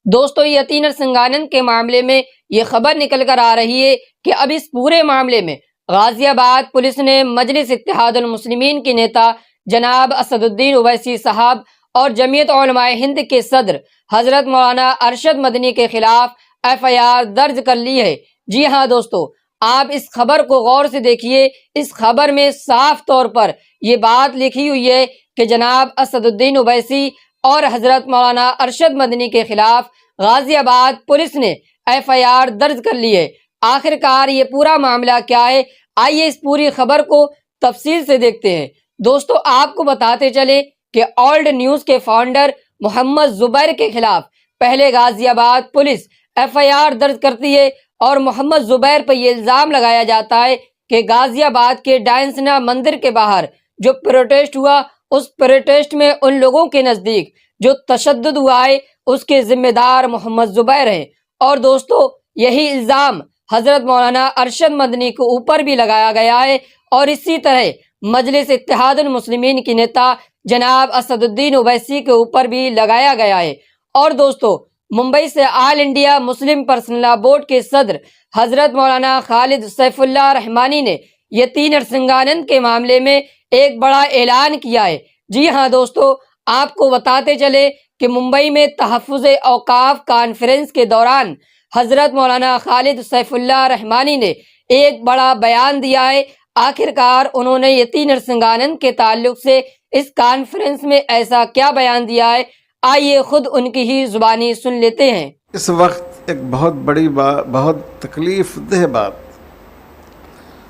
دوستو یتی نرسنگانند کے معاملے میں یہ خبر نکل کر آ رہی ہے کہ اب اس پورے معاملے میں غازی آباد پولیس نے مجلس اتحاد المسلمین کے نیتا جناب اسد الدین اویسی صاحب اور جمعیت علماء ہند کے صدر حضرت مولانا ارشد مدنی کے خلاف FIR درج کر لی ہے۔ جی ہاں دوستو، آپ اس خبر کو غور سے دیکھیے۔ اس خبر میں صاف طور پر یہ بات لکھی ہوئی ہے کہ جناب اسد الدین اویسی اور حضرت مولانا ارشد مدنی کے خلاف غازی آباد پولیس نے FIR درج کر لی ہے۔ آخر کار یہ پورا معاملہ کیا ہے، آئیے اس پوری خبر کو تفصیل سے دیکھتے ہیں۔ دوستو آپ کو بتاتے چلے کہ اولڈ نیوز کے فاؤنڈر محمد زبیر کے خلاف پہلے غازی آباد پولیس FIR درج کرتی ہے اور محمد زبیر پر یہ الزام لگایا جاتا ہے کہ غازی آباد کے ڈائنسنا مندر کے باہر جو پروٹیسٹ ہوا، اس پروٹیسٹ میں ان لوگوں کے نزدیک جو تشدد ہوا ہے اس کے ذمہ دار محمد زبیر ہیں۔ اور دوستو یہی الزام حضرت مولانا ارشد مدنی کے اوپر بھی لگایا گیا ہے اور اسی طرح مجلس اتحاد المسلمین کے نیتا جناب اسد الدین اویسی کے اوپر بھی لگایا گیا ہے۔ اور دوستو ممبئی سے آل انڈیا مسلم پرسنل لا بورڈ کے صدر حضرت مولانا خالد سیف اللہ رحمانی نے یتی نرسنگانند کے معاملے میں ایک بڑا اعلان کیا ہے۔ جی ہاں دوستو، آپ کو بتاتے چلے کہ ممبئی میں تحفظ اوقاف کانفرنس کے دوران حضرت مولانا خالد سیف اللہ رحمانی نے ایک بڑا بیان دیا ہے۔ آخر کار انہوں نے یتی نرسنگانند کے تعلق سے اس کانفرنس میں ایسا کیا بیان دیا ہے، آئیے خود ان کی ہی زبانی سن لیتے ہیں۔ اس وقت ایک بہت بڑی بات، بہت تکلیف دہ بات،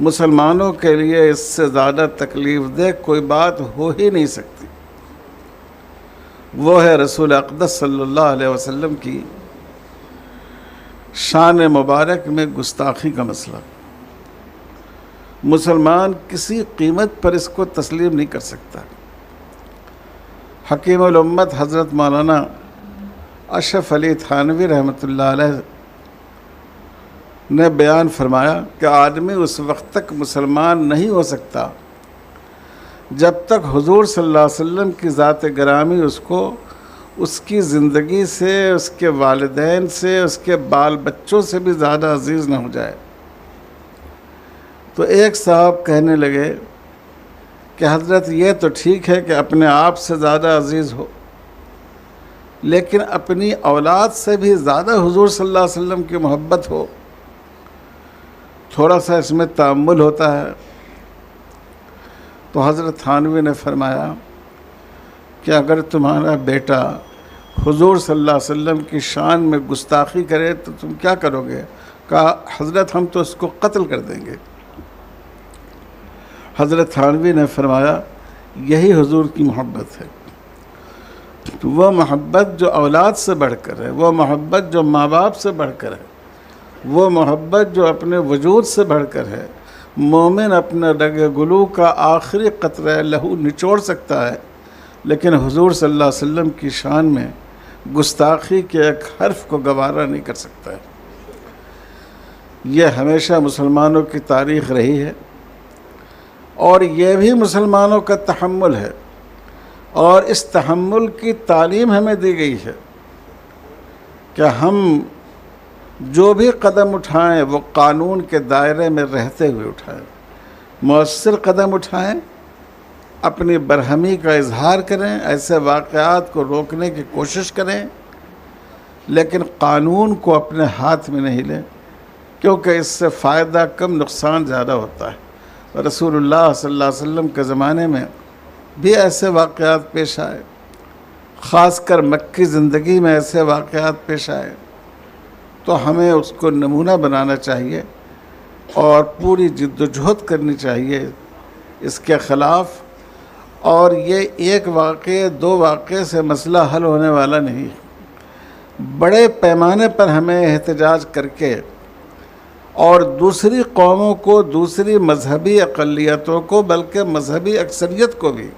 مسلمانوں کے لیے اس سے زیادہ تکلیف دہ کوئی بات ہو ہی نہیں سکتی، وہ ہے رسول اقدس صلی اللہ علیہ وسلم کی شان مبارک میں گستاخی کا مسئلہ۔ مسلمان کسی قیمت پر اس کو تسلیم نہیں کر سکتا۔ حکیم الامت حضرت مولانا اشرف علی تھانوی رحمۃ اللہ علیہ نے بیان فرمایا کہ آدمی اس وقت تک مسلمان نہیں ہو سکتا جب تک حضور صلی اللہ علیہ وسلم کی ذات گرامی اس کو اس کی زندگی سے، اس کے والدین سے، اس کے بال بچوں سے بھی زیادہ عزیز نہ ہو جائے۔ تو ایک صاحب کہنے لگے کہ حضرت یہ تو ٹھیک ہے کہ اپنے آپ سے زیادہ عزیز ہو، لیکن اپنی اولاد سے بھی زیادہ حضور صلی اللہ علیہ وسلم کی محبت ہو، تھوڑا سا اس میں تأمل ہوتا ہے۔ تو حضرت تھانوی نے فرمایا کہ اگر تمہارا بیٹا حضور صلی اللہ علیہ وسلم کی شان میں گستاخی کرے تو تم کیا کرو گے؟ کہا حضرت ہم تو اس کو قتل کر دیں گے۔ حضرت تھانوی نے فرمایا یہی حضور کی محبت ہے، وہ محبت جو اولاد سے بڑھ کر ہے، وہ محبت جو ماں باپ سے بڑھ کر ہے، وہ محبت جو اپنے وجود سے بڑھ کر ہے۔ مومن اپنے رگ گلو کا آخری قطرہ لہو نچوڑ سکتا ہے، لیکن حضور صلی اللہ علیہ وسلم کی شان میں گستاخی کے ایک حرف کو گوارا نہیں کر سکتا ہے۔ یہ ہمیشہ مسلمانوں کی تاریخ رہی ہے اور یہ بھی مسلمانوں کا تحمل ہے، اور اس تحمل کی تعلیم ہمیں دی گئی ہے کہ ہم جو بھی قدم اٹھائیں وہ قانون کے دائرے میں رہتے ہوئے اٹھائیں، مؤثر قدم اٹھائیں، اپنی برہمی کا اظہار کریں، ایسے واقعات کو روکنے کی کوشش کریں، لیکن قانون کو اپنے ہاتھ میں نہیں لیں، کیونکہ اس سے فائدہ کم نقصان زیادہ ہوتا ہے۔ رسول اللہ صلی اللہ علیہ وسلم کے زمانے میں بھی ایسے واقعات پیش آئے، خاص کر مکی زندگی میں ایسے واقعات پیش آئے، تو ہمیں اس کو نمونہ بنانا چاہیے اور پوری جد و جہد کرنی چاہیے اس کے خلاف۔ اور یہ ایک واقعے دو واقعے سے مسئلہ حل ہونے والا نہیں، بڑے پیمانے پر ہمیں احتجاج کر کے اور دوسری قوموں کو، دوسری مذہبی اقلیتوں کو، بلکہ مذہبی اکثریت کو بھی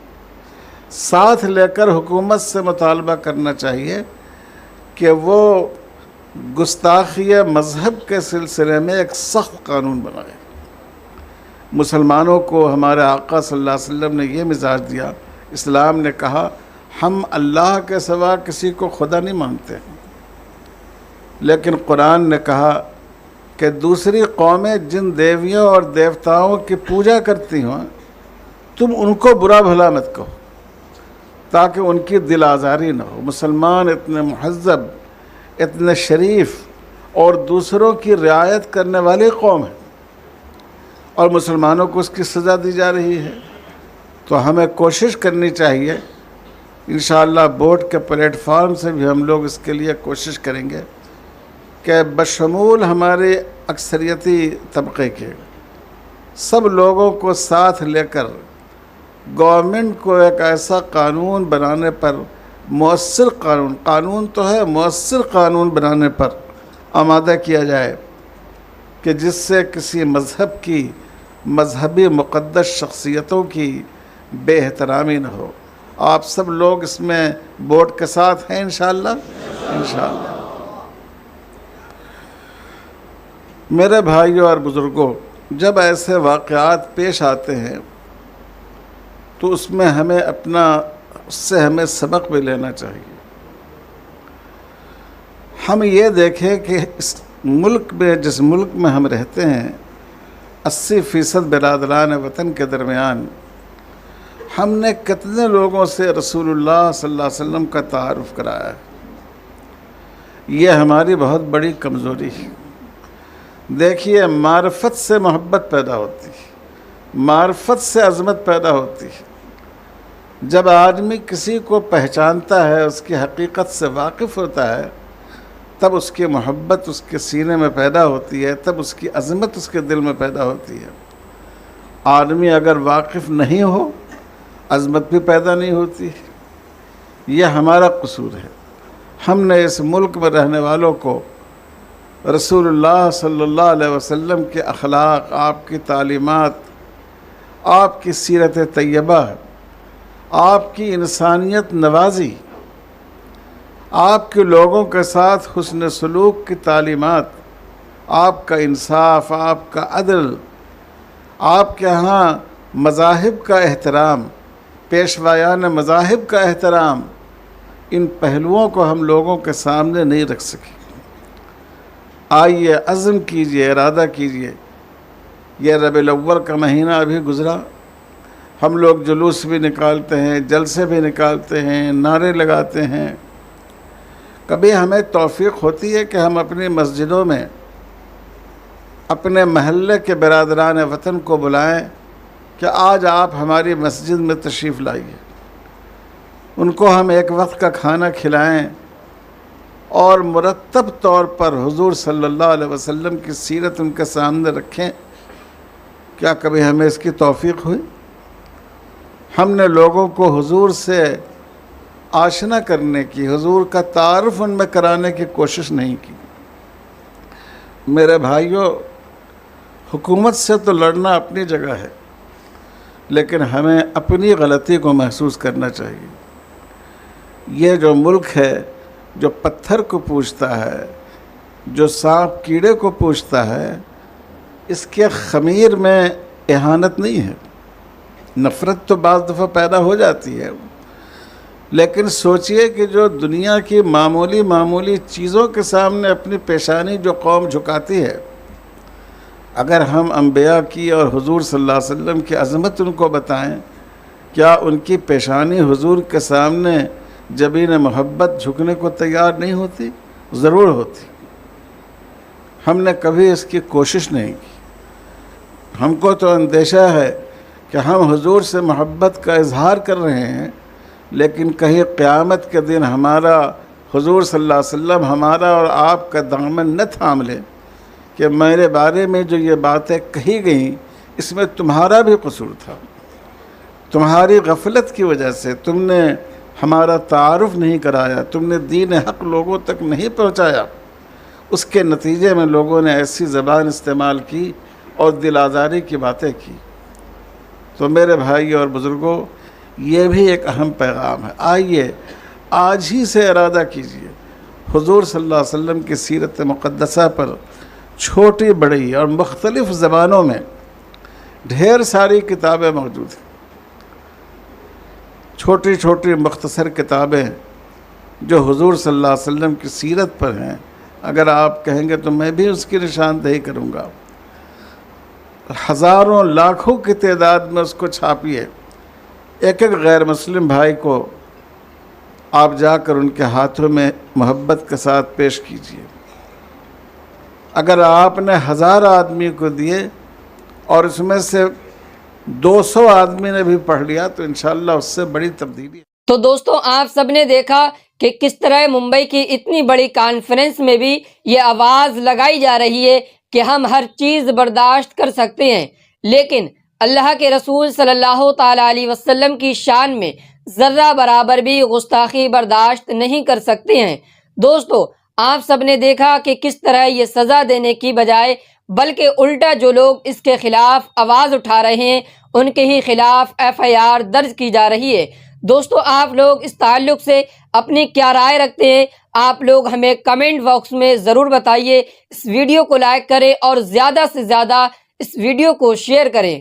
ساتھ لے کر حکومت سے مطالبہ کرنا چاہیے کہ وہ گستاخی مذہب کے سلسلے میں ایک سخت قانون بنائے۔ مسلمانوں کو ہمارے آقا صلی اللہ علیہ وسلم نے یہ مزاج دیا، اسلام نے کہا ہم اللہ کے سوا کسی کو خدا نہیں مانتے ہیں، لیکن قرآن نے کہا کہ دوسری قومیں جن دیویوں اور دیوتاؤں کی پوجا کرتی ہوں تم ان کو برا بھلا مت کہو تاکہ ان کی دل آزاری نہ ہو۔ مسلمان اتنے مہذب، اتنے شریف اور دوسروں کی رعایت کرنے والی قوم ہے، اور مسلمانوں کو اس کی سزا دی جا رہی ہے۔ تو ہمیں کوشش کرنی چاہیے، انشاءاللہ بورڈ کے پلیٹ فارم سے بھی ہم لوگ اس کے لیے کوشش کریں گے کہ بشمول ہمارے اکثریتی طبقے کے سب لوگوں کو ساتھ لے کر گورنمنٹ کو ایک ایسا قانون بنانے پر، مؤثر قانون تو ہے، مؤثر قانون بنانے پر آمادہ کیا جائے کہ جس سے کسی مذہب کی، مذہبی مقدس شخصیتوں کی بے احترامی نہ ہو۔ آپ سب لوگ اس میں بورڈ کے ساتھ ہیں انشاءاللہ؟ انشاءاللہ۔ میرے بھائیوں اور بزرگوں، جب ایسے واقعات پیش آتے ہیں تو اس میں اس سے ہمیں سبق بھی لینا چاہیے۔ ہم یہ دیکھیں کہ اس ملک میں، جس ملک میں ہم رہتے ہیں، 80% برادران وطن کے درمیان ہم نے کتنے لوگوں سے رسول اللہ صلی اللہ علیہ وسلم کا تعارف کرایا ہے۔ یہ ہماری بہت بڑی کمزوری ہے۔ دیکھیے، معرفت سے محبت پیدا ہوتی ہے، معرفت سے عظمت پیدا ہوتی ہے۔ جب آدمی کسی کو پہچانتا ہے، اس کی حقیقت سے واقف ہوتا ہے، تب اس کی محبت اس کے سینے میں پیدا ہوتی ہے، تب اس کی عظمت اس کے دل میں پیدا ہوتی ہے۔ آدمی اگر واقف نہیں ہو، عظمت بھی پیدا نہیں ہوتی۔ یہ ہمارا قصور ہے۔ ہم نے اس ملک میں رہنے والوں کو رسول اللہ صلی اللہ علیہ وسلم کے اخلاق، آپ کی تعلیمات، آپ کی سیرت طیبہ، آپ کی انسانیت نوازی، آپ کے لوگوں کے ساتھ حسن سلوک کی تعلیمات، آپ کا انصاف، آپ کا عدل، آپ کے ہاں مذاہب کا احترام، پیشوایان مذاہب کا احترام، ان پہلوؤں کو ہم لوگوں کے سامنے نہیں رکھ سکے۔ آئیے عزم کیجئے، ارادہ کیجئے۔ یہ ربیع الاول کا مہینہ ابھی گزرا، ہم لوگ جلوس بھی نکالتے ہیں، جلسے بھی نکالتے ہیں، نعرے لگاتے ہیں۔ کبھی ہمیں توفیق ہوتی ہے کہ ہم اپنی مسجدوں میں اپنے محلے کے برادران وطن کو بلائیں کہ آج آپ ہماری مسجد میں تشریف لائیے، ان کو ہم ایک وقت کا کھانا کھلائیں اور مرتب طور پر حضور صلی اللہ علیہ وسلم کی سیرت ان کے سامنے رکھیں۔ کیا کبھی ہمیں اس کی توفیق ہوئی؟ ہم نے لوگوں کو حضور سے آشنا کرنے کی، حضور کا تعارف ان میں کرانے کی کوشش نہیں کی۔ میرے بھائیوں، حکومت سے تو لڑنا اپنی جگہ ہے، لیکن ہمیں اپنی غلطی کو محسوس کرنا چاہیے۔ یہ جو ملک ہے، جو پتھر کو پوجتا ہے، جو سانپ کیڑے کو پوجتا ہے، اس کے خمیر میں اہانت نہیں ہے۔ نفرت تو بعض دفعہ پیدا ہو جاتی ہے، لیکن سوچئے کہ جو دنیا کی معمولی چیزوں کے سامنے اپنی پیشانی جو قوم جھکاتی ہے، اگر ہم انبیاء کی اور حضور صلی اللہ علیہ وسلم کی عظمت ان کو بتائیں، کیا ان کی پیشانی حضور کے سامنے جبین محبت جھکنے کو تیار نہیں ہوتی؟ ضرور ہوتی۔ ہم نے کبھی اس کی کوشش نہیں کی۔ ہم کو تو اندیشہ ہے کہ ہم حضور سے محبت کا اظہار کر رہے ہیں، لیکن کہیں قیامت کے دن ہمارا حضور صلی اللہ علیہ وسلم ہمارا اور آپ کا دامن نہ تھام لے کہ میرے بارے میں جو یہ باتیں کہی گئیں، اس میں تمہارا بھی قصور تھا، تمہاری غفلت کی وجہ سے تم نے ہمارا تعارف نہیں کرایا، تم نے دین حق لوگوں تک نہیں پہنچایا، اس کے نتیجے میں لوگوں نے ایسی زبان استعمال کی اور دل آزاری کی باتیں کی۔ تو میرے بھائی اور بزرگوں، یہ بھی ایک اہم پیغام ہے۔ آئیے آج ہی سے ارادہ کیجئے، حضور صلی اللہ علیہ وسلم کی سیرت مقدسہ پر چھوٹی بڑی اور مختلف زبانوں میں ڈھیر ساری کتابیں موجود ہیں، چھوٹی چھوٹی مختصر کتابیں جو حضور صلی اللہ علیہ وسلم کی سیرت پر ہیں، اگر آپ کہیں گے تو میں بھی اس کی نشاندہی کروں گا. ہزاروں لاکھوں کی تعداد میں اس کو چھاپیے. ایک ایک غیر مسلم بھائی کو آپ جا کر ان کے ہاتھوں میں محبت کے ساتھ پیش کیجیے. اگر آپ نے 1000 آدمی کو دیے اور اس میں سے 200 آدمی نے بھی پڑھ لیا تو انشاءاللہ اس سے بڑی تبدیلی. تو دوستوں آپ سب نے دیکھا کہ کس طرح ممبئی کی اتنی بڑی کانفرنس میں بھی یہ آواز لگائی جا رہی ہے کہ ہم ہر چیز برداشت کر سکتے ہیں، لیکن اللہ کے رسول صلی اللہ تعالیٰ علیہ وسلم کی شان میں ذرہ برابر بھی گستاخی برداشت نہیں کر سکتے ہیں. دوستو آپ سب نے دیکھا کہ کس طرح یہ سزا دینے کی بجائے بلکہ الٹا جو لوگ اس کے خلاف آواز اٹھا رہے ہیں ان کے ہی خلاف FIR درج کی جا رہی ہے. دوستو آپ لوگ اس تعلق سے اپنی کیا رائے رکھتے ہیں؟ آپ لوگ ہمیں کمنٹ باکس میں ضرور بتائیے. اس ویڈیو کو لائک کریں اور زیادہ سے زیادہ اس ویڈیو کو شیئر کریں.